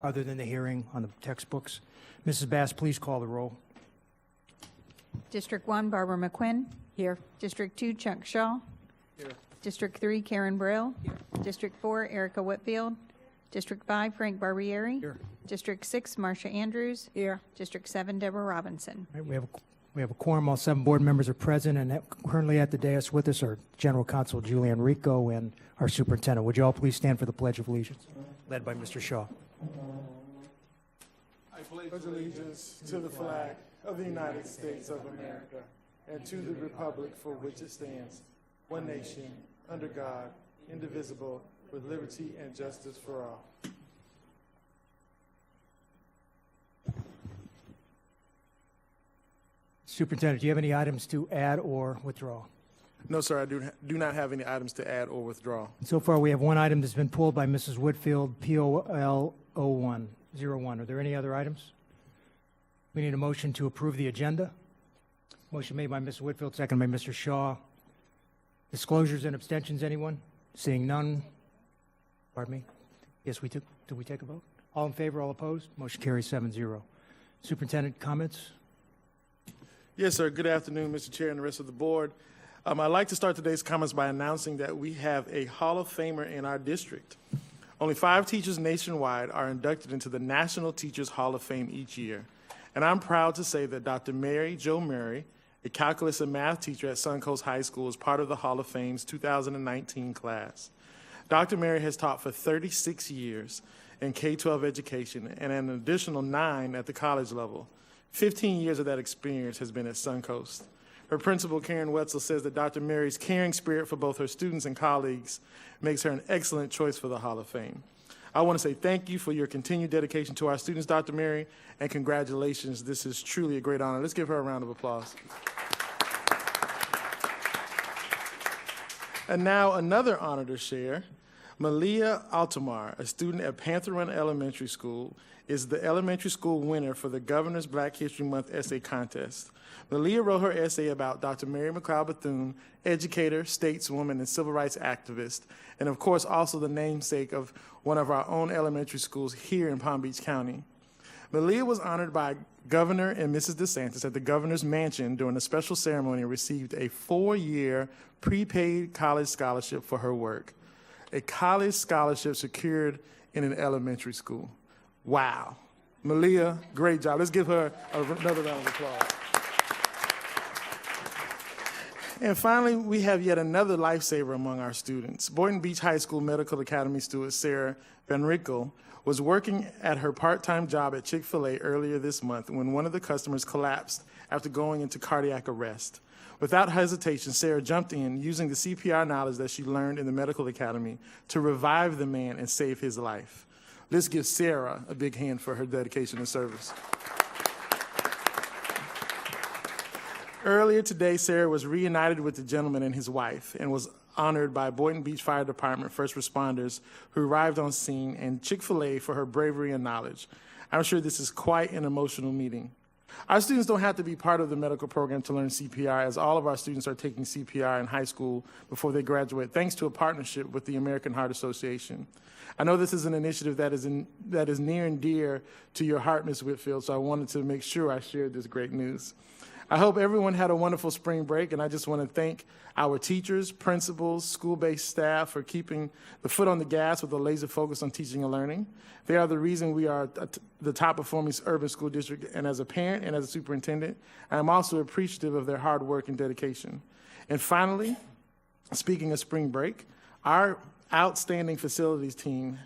other than the hearing on the textbooks. Mrs. Bass, please call the roll. District 1, Barbara McQuinn. Here. District 2, Chuck Shaw. Here. District 3, Karen Brill. Here. District 4, Erica Whitfield. District 5, Frank Barbieri. Here. District 6, Marcia Andrews. Here. District 7, Deborah Robinson. All right, we have a quorum. All 7 board members are present, and currently at the dais with us are General Counsel Julianne Rico and our superintendent. Would you all please stand for the Pledge of Allegiance, led by Mr. Shaw? I pledge allegiance to the flag of the United States of America and to the republic for which it stands, one nation, under God, indivisible, with liberty and justice for all. Superintendent, do you have any items to add or withdraw? No, sir, I do not have any items to add or withdraw. So far, we have one item that's been pulled by Mrs. Whitfield, POL 01. Are there any other items? We need a motion to approve the agenda. Motion made by Mrs. Whitfield, second by Mr. Shaw. Disclosures and abstentions, anyone? Seeing none. Pardon me? Yes, we took. Did we take a vote? All in favor, all opposed? Motion carries 7-0. Superintendent, comments? Yes, sir. Good afternoon, Mr. Chair and the rest of the board. I'd like to start today's comments by announcing that we have a Hall of Famer in our district. Only 5 teachers nationwide are inducted into the National Teachers Hall of Fame each year. And I'm proud to say that Dr. Mary Jo Murray, a calculus and math teacher at Suncoast High School, is part of the Hall of Fame's 2019 class. Dr. Mary has taught for 36 years in K-12 education and an additional 9 at the college level. 15 years of that experience has been at Suncoast. Her principal, Karen Wetzel, says that Dr. Mary's caring spirit for both her students and colleagues makes her an excellent choice for the Hall of Fame. I want to say thank you for your continued dedication to our students, Dr. Mary, and congratulations. This is truly a great honor. Let's give her a round of applause. And now another honor to share. Malia Altamar, a student at Panther Run Elementary School, is the elementary school winner for the Governor's Black History Month essay contest. Malia wrote her essay about Dr. Mary McLeod Bethune, educator, stateswoman, and civil rights activist, and of course also the namesake of one of our own elementary schools here in Palm Beach County. Malia was honored by Governor and Mrs. DeSantis at the Governor's Mansion during a special ceremony and received a 4-year prepaid college scholarship for her work. A college scholarship secured in an elementary school. Wow. Malia, great job. Let's give her another round of applause. And finally, we have yet another lifesaver among our students. Boynton Beach High School Medical Academy student Sarah Van Rickle was working at her part-time job at Chick-fil-A earlier this month when one of the customers collapsed after going into cardiac arrest. Without hesitation, Sarah jumped in using the CPR knowledge that she learned in the medical academy to revive the man and save his life. Let's give Sarah a big hand for her dedication and service. Earlier today, Sarah was reunited with the gentleman and his wife and was honored by Boynton Beach Fire Department first responders who arrived on scene and Chick-fil-A for her bravery and knowledge. I'm sure this is quite an emotional meeting. Our students don't have to be part of the medical program to learn CPR, as all of our students are taking CPR in high school before they graduate, thanks to a partnership with the American Heart Association. I know this is an initiative that is near and dear to your heart, Ms. Whitfield, so I wanted to make sure I shared this great news. I hope everyone had a wonderful spring break, and I just want to thank our teachers, principals, school-based staff for keeping the foot on the gas with a laser focus on teaching and learning. They are the reason we are the top-performing urban school district, and as a parent and as a superintendent, I am also appreciative of their hard work and dedication. And finally, speaking of spring break, our outstanding facilities team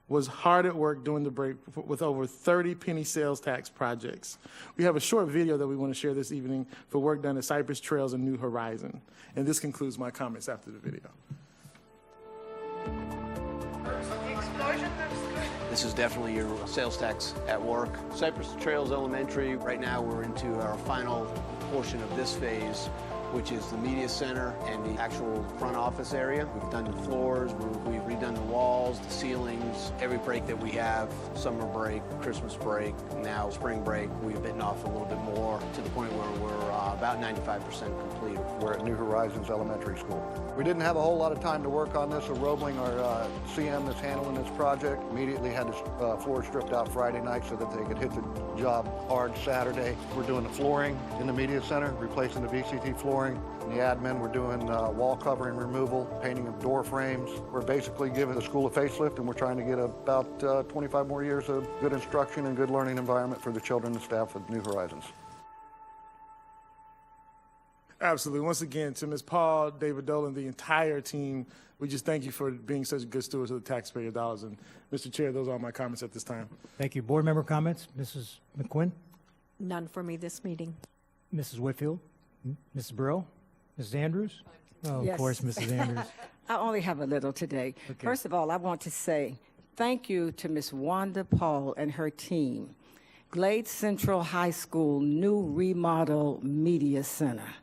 was hard at work during the break with over 30 penny sales tax projects. We have a short video that we want to share this evening for work done at Cypress Trails and New Horizon. And this concludes my comments after the video. This is definitely your sales tax at work. Cypress Trails Elementary, right now we're into our final portion of this phase which is the media center and the actual front office area. We've done the floors, we've redone the walls, the ceilings. Every break that we have, summer break, Christmas break, now spring break, we've bitten off a little bit more to the point where we're about 95% complete. We're at New Horizons Elementary School. We didn't have a whole lot of time to work on this, so Roebling, our CM that's handling this project, immediately had the floor stripped out Friday night so that they could hit the job hard Saturday. We're doing the flooring in the media center, replacing the VCT flooring. In the admin, we're doing wall covering removal, painting of door frames. We're basically giving the school a facelift, and we're trying to get about 25 more years of good instruction and good learning environment for the children and staff at New Horizons. Absolutely. Once again, to Ms. Paul, David Dolan, the entire team, we just thank you for being such good stewards of the taxpayer dollars. And Mr. Chair, those are all my comments at this time. Thank you. Board member comments? Mrs. McQuinn? None for me this meeting. Mrs. Whitfield? Mrs. Burrell? Mrs. Andrews? Oh, Yes. of course, Mrs. Andrews. I only have a little today. Okay. First of all, I want to say thank you to Miss Wanda Paul and her team. Glade Central High School new remodel media center.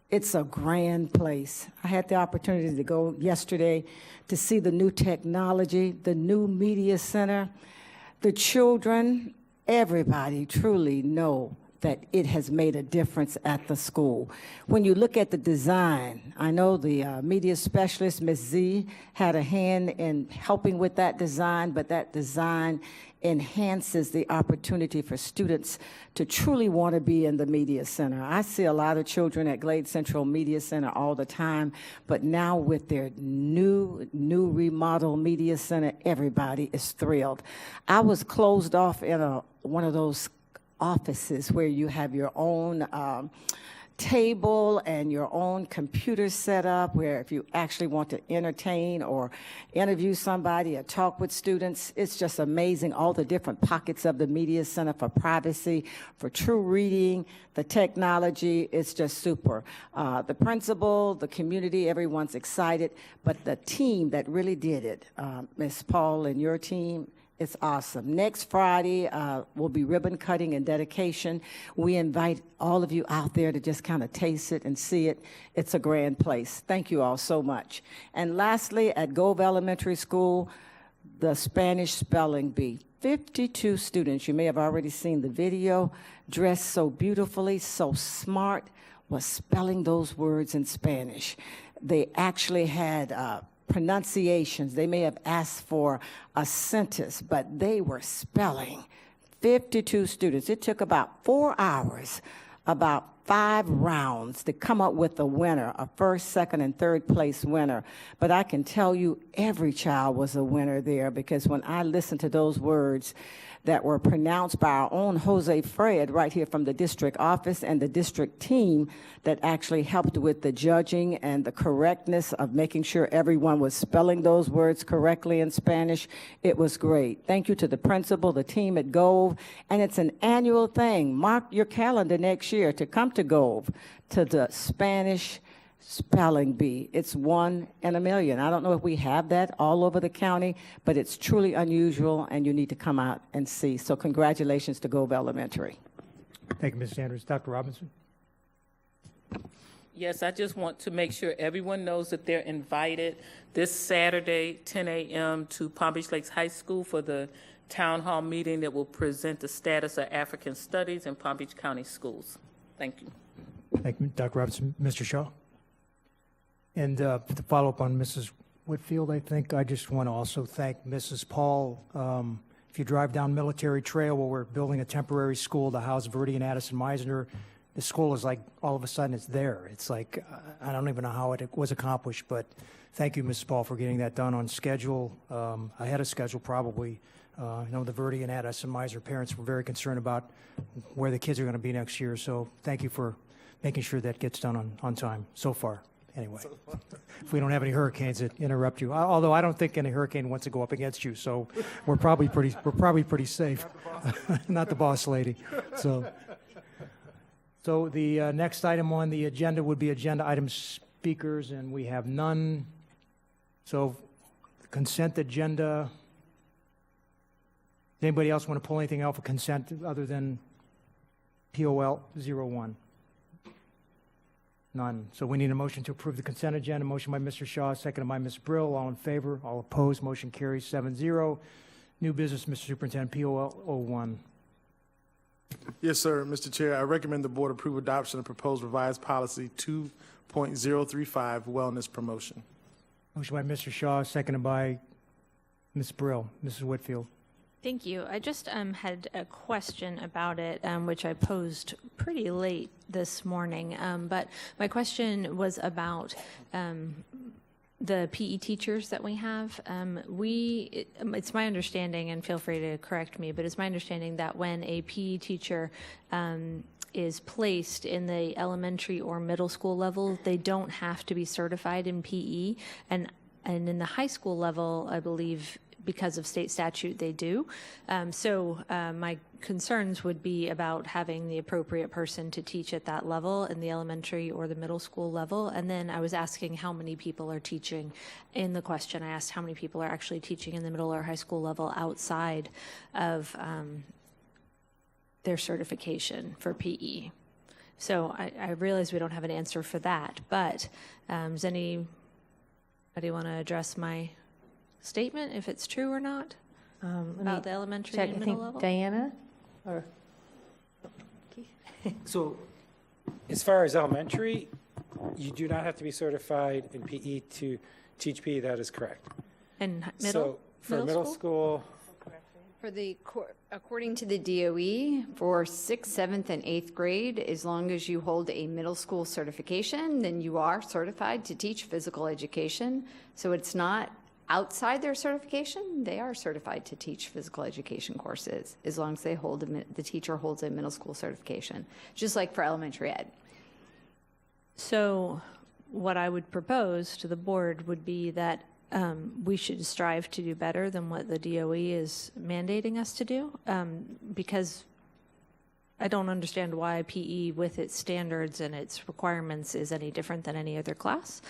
It's a grand place. I had the opportunity to go yesterday to see the new technology, the new media center. The children, everybody truly know that it has made a difference at the school. When you look at the design, I know the media specialist, Ms. Z, had a hand in helping with that design, but that design enhances the opportunity for students to truly want to be in the media center. I see a lot of children at Glade Central Media Center all the time, but now with their new remodel media center, everybody is thrilled. I was closed off in one of those offices where you have your own table and your own computer set up, where if you actually want to entertain or interview somebody or talk with students, it's just amazing, all the different pockets of the media center for privacy, for true reading, the technology, it's just super. The principal, the community, everyone's excited, but the team that really did it, Ms. Paul and your team, it's awesome. Next Friday will be ribbon cutting and dedication. We invite all of you out there to just kind of taste it and see it. It's a grand place. Thank you all so much. And lastly, at Gove Elementary School, the Spanish spelling bee. 52 students, you may have already seen the video, dressed so beautifully, so smart, was spelling those words in Spanish. They actually had pronunciations. They may have asked for a sentence, but they were spelling. 52 students. It took about 4 hours, about 5 rounds to come up with a winner, a first, second, and third place winner. But I can tell you every child was a winner there, because when I listened to those words that were pronounced by our own Jose Fred right here from the district office and the district team that actually helped with the judging and the correctness of making sure everyone was spelling those words correctly in Spanish, it was great. Thank you to the principal, the team at Gove, and it's an annual thing. Mark your calendar next year to come to Gove, to the Spanish spelling bee. It's 1 in a million. I don't know if we have that all over the county, but it's truly unusual, and you need to come out and see. So congratulations to Gove Elementary. Thank you, Ms. Andrews. Dr. Robinson? Yes, I just want to make sure everyone knows that they're invited this Saturday, 10 a.m. to Palm Beach Lakes High School for the town hall meeting that will present the status of African studies in Palm Beach County schools. Thank you. Thank you, Dr. Robinson. Mr. Shaw? And to follow up on Mrs. Whitfield, I think I just want to also thank Mrs. Paul. If you drive down Military Trail where we're building a temporary school to house Verdi and Addison Meisner, the school is like, all of a sudden it's there. It's like, I don't even know how it was accomplished, but thank you, Mrs. Paul, for getting that done on schedule, ahead of schedule probably. I know the Verdi and Addison Meisner parents were very concerned about where the kids are going to be next year, so thank you for making sure that gets done on time so far. Anyway, if we don't have any hurricanes that interrupt you, although I don't think any hurricane wants to go up against you, so we're probably pretty safe. Not the boss lady. So the next item on the agenda would be agenda item speakers, and we have none. So consent agenda. Does anybody else want to pull anything out for consent other than POL 01? None. So we need a motion to approve the consent agenda. Motion by Mr. Shaw, seconded by Ms. Brill. All in favor? All opposed? Motion carries 7-0. New business, Mr. Superintendent, POL 01. Yes, sir. Mr. Chair, I recommend the board approve adoption of proposed revised policy 2.035, wellness promotion. Motion by Mr. Shaw, seconded by Ms. Brill. Mrs. Whitfield. Thank you. I just had a question about it, which I posed pretty late this morning. But my question was about the PE teachers that we have. It's my understanding, and feel free to correct me, but it's my understanding that when a PE teacher is placed in the elementary or middle school level, they don't have to be certified in PE. And in the high school level, I believe, because of state statute, they do. My concerns would be about having the appropriate person to teach at that level in the elementary or the middle school level. And then I was asking how many people are teaching. In the question, I asked how many people are actually teaching in the middle or high school level outside of their certification for PE. So I realize we don't have an answer for that, but does anybody want to address my statement, if it's true or not, about the elementary and middle level? Diana? Or So, as far as elementary, you do not have to be certified in PE to teach PE. That is correct. And middle? So, for middle school, According to the DOE, for 6th, 7th, and 8th grade, as long as you hold a middle school certification, then you are certified to teach physical education. So it's not outside their certification, they are certified to teach physical education courses as long as they the teacher holds a middle school certification, just like for elementary ed. So what I would propose to the board would be that we should strive to do better than what the DOE is mandating us to do, because I don't understand why PE, with its standards and its requirements, is any different than any other class.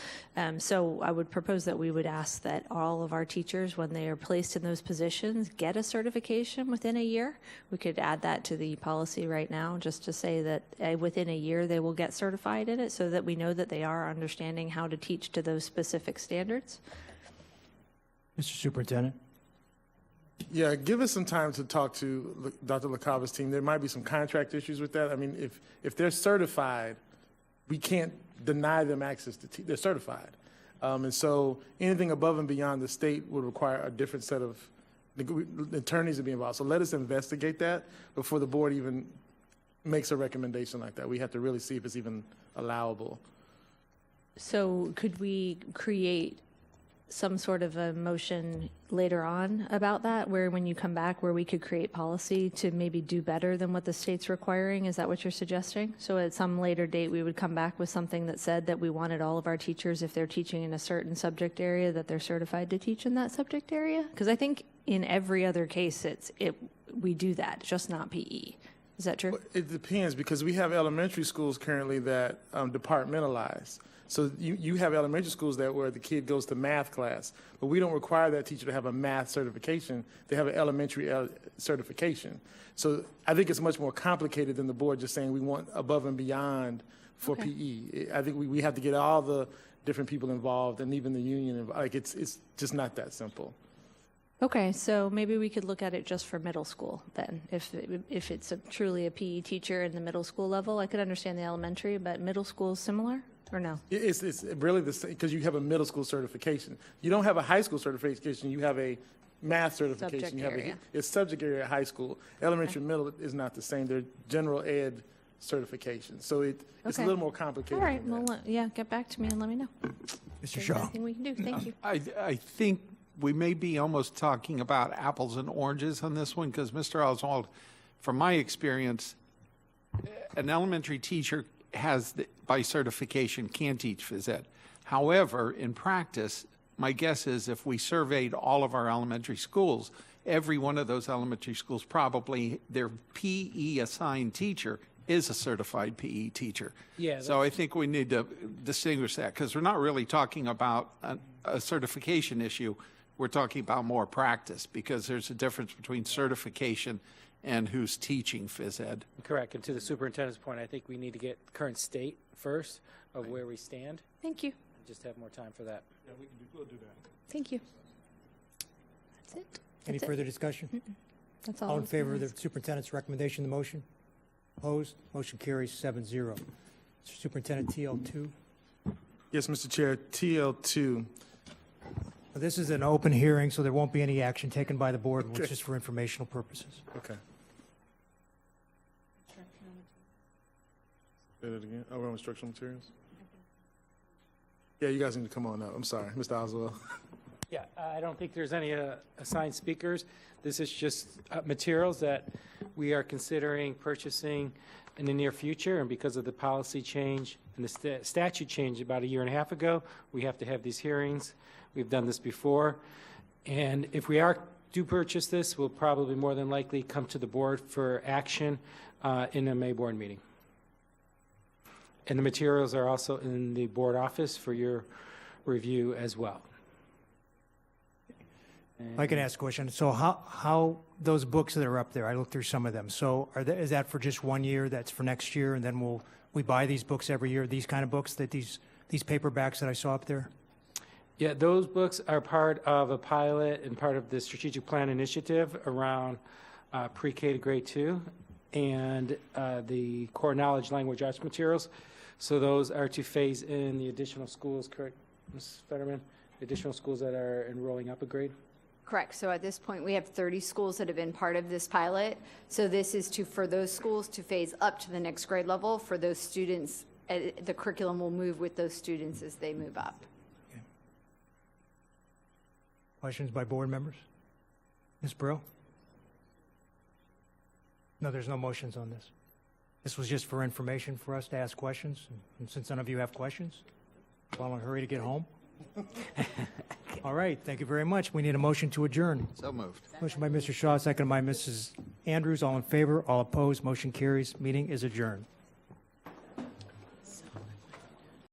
So I would propose that we would ask that all of our teachers, when they are placed in those positions, get a certification within a year. We could add that to the policy right now, just to say that within a year they will get certified in it, so that we know that they are understanding how to teach to those specific standards. Mr. Superintendent. Yeah, give us some time to talk to Dr. LaCava's team. There might be some contract issues with that. I mean, if they're certified, we can't deny them access to they're certified. And so anything above and beyond the state would require a different set of attorneys to be involved. So let us investigate that before the board even makes a recommendation like that. We have to really see if it's even allowable. So could we create some sort of a motion later on about that, where when you come back, where we could create policy to maybe do better than what the state's requiring? Is that what you're suggesting? So at some later date, we would come back with something that said that we wanted all of our teachers, if they're teaching in a certain subject area, that they're certified to teach in that subject area? Because I think in every other case, we do that, just not PE. Is that true? It depends, because we have elementary schools currently that departmentalize. So you have elementary schools where the kid goes to math class, but we don't require that teacher to have a math certification. They have an elementary certification. So I think it's much more complicated than the board just saying we want above and beyond for PE. I think we have to get all the different people involved, and even the union. Like it's just not that simple. Okay, so maybe we could look at it just for middle school then. If it's truly a PE teacher in the middle school level, I could understand the elementary, but middle school is similar? Or no? It's really the same, because you have a middle school certification. You don't have a high school certification. You have a math certification. Subject area. It's subject area at high school. Elementary and middle is not the same. They're general ed certification. So it's a little more complicated. All right, well, get back to me and let me know. Mr. Shaw. Anything we can do. Thank you. I think we may be almost talking about apples and oranges on this one, because Mr. Oswald, from my experience, an elementary teacher by certification can teach phys ed. However, in practice, my guess is if we surveyed all of our elementary schools, every one of those elementary schools, probably their PE assigned teacher is a certified PE teacher. Yeah. So I think we need to distinguish that, because we're not really talking about a certification issue. We're talking about more practice because there's a difference between certification and who's teaching phys ed. Correct. And to the superintendent's point, I think we need to get current state first of where we stand. Thank you. Just have more time for that. Yeah, we'll do that. Thank you. That's it. Any That's it. further discussion? That's all. All I in was gonna favor of the ask. superintendent's recommendation, the motion? Opposed? Motion carries 7-0. Mr. Superintendent, TL2. Yes, Mr. Chair, TL2. This is an open hearing, so there won't be any action taken by the board, it's just for informational purposes. Okay. Say that again. Oh, we're on instructional materials? Yeah, you guys need to come on up. I'm sorry, Mr. Oswald. Yeah, I don't think there's any assigned speakers. This is just materials that we are considering purchasing in the near future, and because of the policy change and the statute change about a year and a half ago, we have to have these hearings. We've done this before, and if we do purchase this, we'll probably more than likely come to the board for action in a May board meeting. And the materials are also in the board office for your review as well. I can ask a question. So how those books that are up there, I looked through some of them. So is that for just 1 year? That's for next year? And then we buy these books every year, these kind of books, these paperbacks that I saw up there? Yeah, those books are part of a pilot and part of the strategic plan initiative around pre-K to grade 2 and the core knowledge language arts materials. So those are to phase in the additional schools, correct, Ms. Fetterman? Additional schools that are enrolling up a grade? Correct. So at this point, we have 30 schools that have been part of this pilot. So this is for those schools to phase up to the next grade level. For those students, the curriculum will move with those students as they move up. Okay. Questions by board members? Ms. Brill? No, there's no motions on this. This was just for information for us to ask questions. And since none of you have questions, well, in a hurry to get home. All right, thank you very much. We need a motion to adjourn. So moved. Motion by Mr. Shaw, second by Mrs. Andrews. All in favor, all opposed, motion carries. Meeting is adjourned.